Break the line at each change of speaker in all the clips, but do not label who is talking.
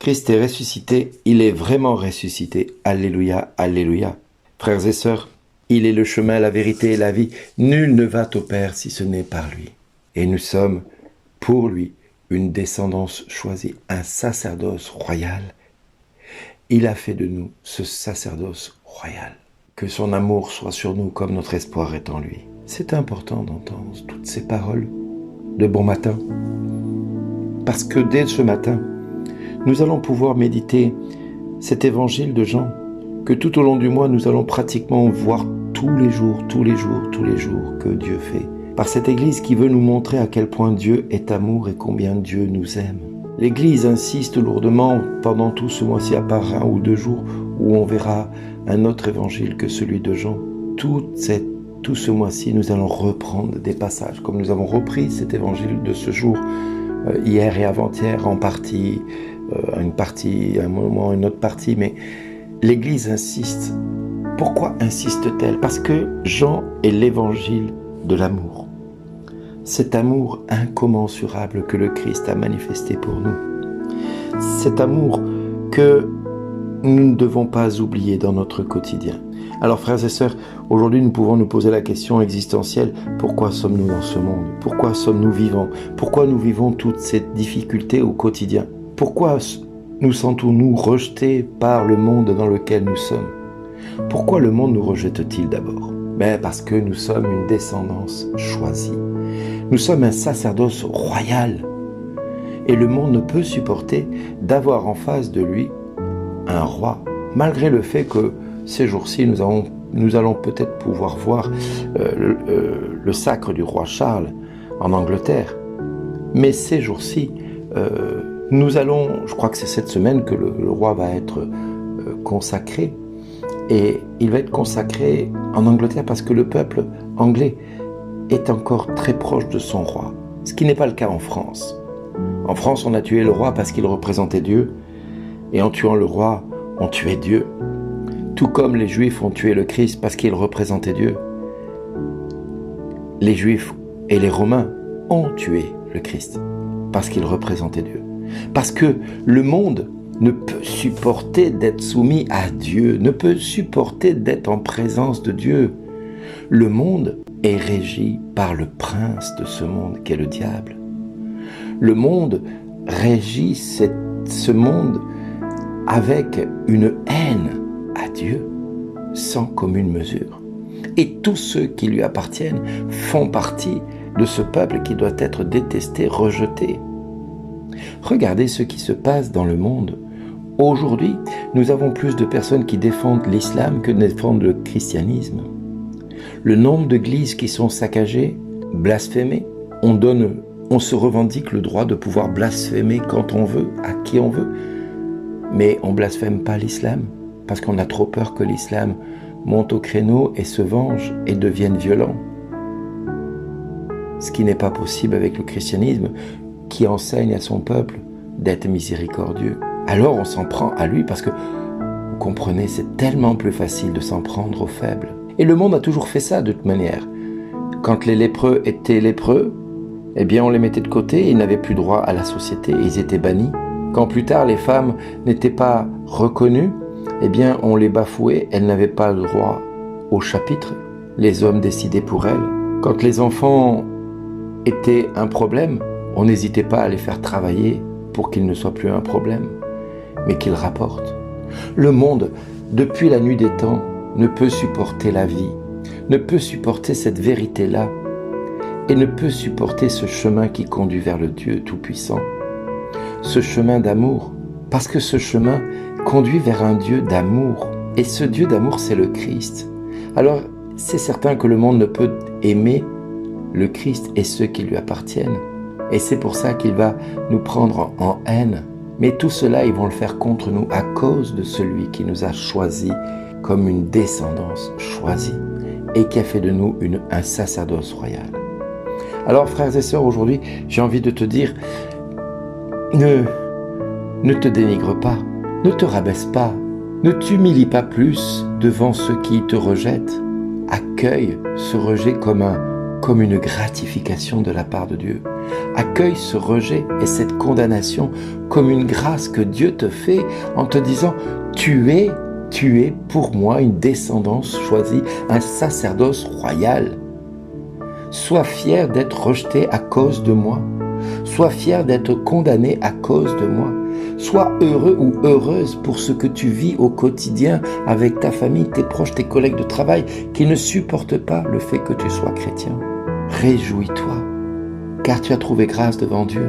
Christ est ressuscité, il est vraiment ressuscité. Alléluia, alléluia. Frères et sœurs, il est le chemin, la vérité et la vie. Nul ne va au Père si ce n'est par lui. Et nous sommes, pour lui, une descendance choisie, un sacerdoce royal. Il a fait de nous ce sacerdoce royal. Que son amour soit sur nous comme notre espoir est en lui. C'est important d'entendre toutes ces paroles de bon matin. Parce que dès ce matin, nous allons pouvoir méditer cet évangile de Jean que tout au long du mois, nous allons pratiquement voir tous les jours que Dieu fait. Par cette Église qui veut nous montrer à quel point Dieu est amour et combien Dieu nous aime. L'Église insiste lourdement pendant tout ce mois-ci, à part 1 ou 2 jours, où on verra un autre évangile que celui de Jean. Tout ce mois-ci, nous allons reprendre des passages, comme nous avons repris cet évangile de ce jour, hier et avant-hier, en partie, une partie, un moment, une autre partie, mais l'Église insiste. Pourquoi insiste-t-elle? Parce que Jean est l'évangile de l'amour. Cet amour incommensurable que le Christ a manifesté pour nous. Cet amour que nous ne devons pas oublier dans notre quotidien. Alors frères et sœurs, aujourd'hui nous pouvons nous poser la question existentielle, pourquoi sommes-nous dans ce monde? Pourquoi sommes-nous vivants? Pourquoi nous vivons toutes ces difficultés au quotidien? Pourquoi nous sentons-nous rejetés par le monde dans lequel nous sommes? Pourquoi le monde nous rejette-t-il d'abord? Parce que nous sommes une descendance choisie. Nous sommes un sacerdoce royal. Et le monde ne peut supporter d'avoir en face de lui un roi, malgré le fait que ces jours-ci, nous allons peut-être pouvoir voir le sacre du roi Charles en Angleterre. Mais ces jours-ci, je crois que c'est cette semaine que le roi va être consacré. Et il va être consacré en Angleterre parce que le peuple anglais est encore très proche de son roi. Ce qui n'est pas le cas en France. En France, on a tué le roi parce qu'il représentait Dieu. Et en tuant le roi, on tuait Dieu. Tout comme les Juifs ont tué le Christ parce qu'il représentait Dieu. Les Juifs et les Romains ont tué le Christ parce qu'il représentait Dieu. Parce que le monde ne peut supporter d'être soumis à Dieu, ne peut supporter d'être en présence de Dieu. Le monde est régi par le prince de ce monde qui est le diable. Le monde régit ce monde avec une haine à Dieu sans commune mesure. Et tous ceux qui lui appartiennent font partie de ce peuple qui doit être détesté, rejeté. Regardez ce qui se passe dans le monde. Aujourd'hui, nous avons plus de personnes qui défendent l'islam que défendent le christianisme. Le nombre d'églises qui sont saccagées, blasphémées, on se revendique le droit de pouvoir blasphémer quand on veut, à qui on veut. Mais on ne blasphème pas l'islam, parce qu'on a trop peur que l'islam monte au créneau et se venge et devienne violent. Ce qui n'est pas possible avec le christianisme, qui enseigne à son peuple d'être miséricordieux. Alors on s'en prend à lui parce que, vous comprenez, c'est tellement plus facile de s'en prendre aux faibles. Et le monde a toujours fait ça de toute manière. Quand les lépreux étaient lépreux, eh bien on les mettait de côté, ils n'avaient plus droit à la société, ils étaient bannis. Quand plus tard les femmes n'étaient pas reconnues, eh bien on les bafouait, elles n'avaient pas le droit au chapitre. Les hommes décidaient pour elles. Quand les enfants étaient un problème, on n'hésitait pas à les faire travailler pour qu'ils ne soient plus un problème, mais qu'ils rapportent. Le monde, depuis la nuit des temps, ne peut supporter la vie, ne peut supporter cette vérité-là, et ne peut supporter ce chemin qui conduit vers le Dieu Tout-Puissant. Ce chemin d'amour, parce que ce chemin conduit vers un Dieu d'amour, et ce Dieu d'amour, c'est le Christ. Alors, c'est certain que le monde ne peut aimer le Christ et ceux qui lui appartiennent. Et c'est pour ça qu'il va nous prendre en haine. Mais tout cela, ils vont le faire contre nous à cause de celui qui nous a choisis comme une descendance choisie et qui a fait de nous un sacerdoce royal. Alors, frères et sœurs, aujourd'hui, j'ai envie de te dire, ne te dénigre pas, ne te rabaisse pas, ne t'humilie pas plus devant ceux qui te rejettent. Accueille ce rejet comme une gratification de la part de Dieu. Accueille ce rejet et cette condamnation comme une grâce que Dieu te fait en te disant « Tu es pour moi une descendance choisie, un sacerdoce royal. Sois fier d'être rejeté à cause de moi. Sois fier d'être condamné à cause de moi. Sois heureux ou heureuse pour ce que tu vis au quotidien avec ta famille, tes proches, tes collègues de travail qui ne supportent pas le fait que tu sois chrétien. Réjouis-toi, car tu as trouvé grâce devant Dieu.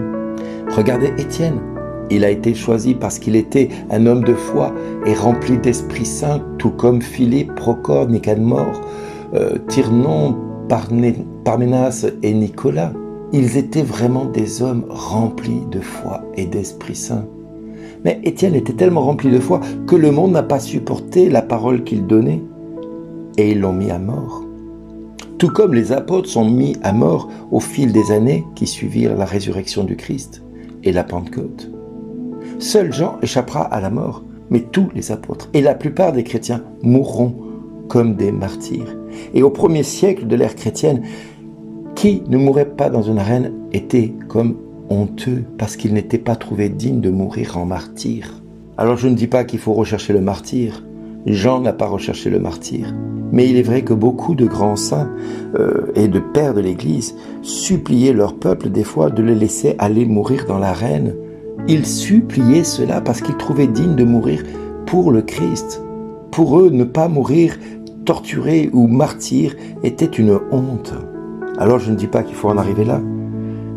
Regardez Étienne. Il a été choisi parce qu'il était un homme de foi et rempli d'Esprit Saint, tout comme Philippe, Procor, Nicanor, Tyrnon, Parménas et Nicolas. Ils étaient vraiment des hommes remplis de foi et d'Esprit Saint. Mais Étienne était tellement rempli de foi que le monde n'a pas supporté la parole qu'il donnait et ils l'ont mis à mort. Tout comme les apôtres sont mis à mort au fil des années qui suivirent la résurrection du Christ et la Pentecôte. Seul Jean échappera à la mort, mais tous les apôtres et la plupart des chrétiens mourront comme des martyrs. Et au premier siècle de l'ère chrétienne, qui ne mourait pas dans une arène était comme honteux parce qu'il n'était pas trouvé digne de mourir en martyr. Alors je ne dis pas qu'il faut rechercher le martyr. Jean n'a pas recherché le martyr. Mais il est vrai que beaucoup de grands saints et de pères de l'Église suppliaient leur peuple des fois de les laisser aller mourir dans l'arène. Ils suppliaient cela parce qu'ils trouvaient digne de mourir pour le Christ. Pour eux, ne pas mourir torturé ou martyr était une honte. Alors je ne dis pas qu'il faut en arriver là,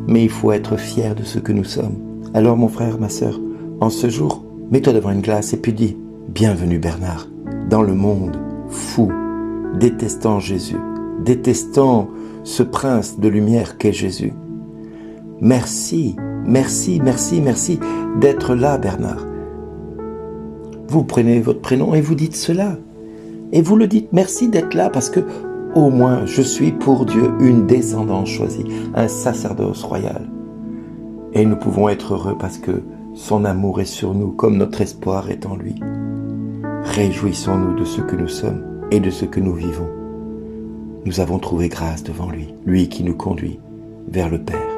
mais il faut être fier de ce que nous sommes. Alors mon frère, ma sœur, en ce jour, mets-toi devant une glace et puis dis « Bienvenue Bernard, dans le monde fou, détestant Jésus, détestant ce prince de lumière qu'est Jésus. Merci, merci, merci, merci d'être là Bernard. » Vous prenez votre prénom et vous dites cela. Et vous le dites, merci d'être là parce que au moins je suis pour Dieu une descendance choisie, un sacerdoce royal. Et nous pouvons être heureux parce que son amour est sur nous comme notre espoir est en lui. Réjouissons-nous de ce que nous sommes et de ce que nous vivons. Nous avons trouvé grâce devant lui, lui qui nous conduit vers le Père.